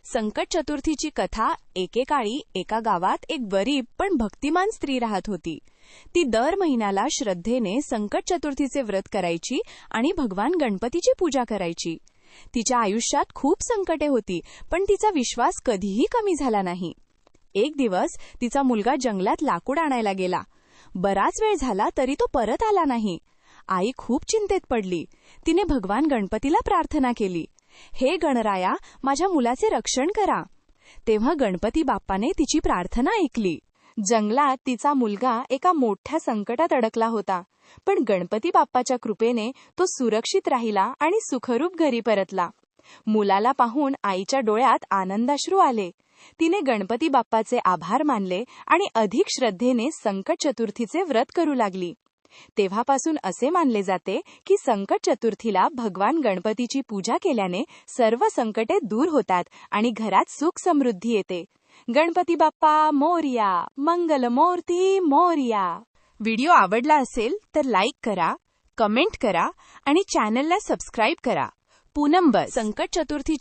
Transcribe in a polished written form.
संकट चतुर्थीची कथा एकेकाळी एका गावात एक गरीब पण भक्तिमान स्त्री राहत होती. ती दर महिन्याला श्रद्धेने संकट चतुर्थीचे व्रत करायची आणि भगवान गणपतीची पूजा करायची. तिच्या आयुष्यात खूप संकटे होती, पण तिचा विश्वास कधीही कमी झाला नाही. एक दिवस तिचा मुलगा जंगलात लाकूड आणायला गेला. बराच वेळ झाला तरी तो परत आला नाही. आई खूप चिंतेत पडली. तिने भगवान गणपतीला प्रार्थना केली, हे गणराया, माझ्या मुलाचे रक्षण करा. तेव्हा गणपती बाप्पाने तिची प्रार्थना ऐकली. जंगलात तिचा मुलगा एका मोठ्या संकटात अडकला होता, पण गणपती बाप्पाच्या कृपेने तो सुरक्षित राहिला आणि सुखरूप घरी परतला. मुलाला पाहून आईच्या डोळ्यात आनंदाश्रू आले. तिने गणपती बाप्पाचे आभार मानले आणि अधिक श्रद्धेने संकट चतुर्थीचे व्रत करू लागली. तेव्हापासून असे मानले जाते की संकट चतुर्थीला भगवान गणपतीची पूजा केल्याने सर्व संकटे दूर होतात आणि घरात सुख समृद्धी येते. गणपती बाप्पा मोरया, मंगलमूर्ती मोरया. व्हिडिओ आवडला असेल तर लाईक करा, कमेंट करा आणि चॅनलला सबस्क्राईब करा. पूनम बस. संकट चतुर्थी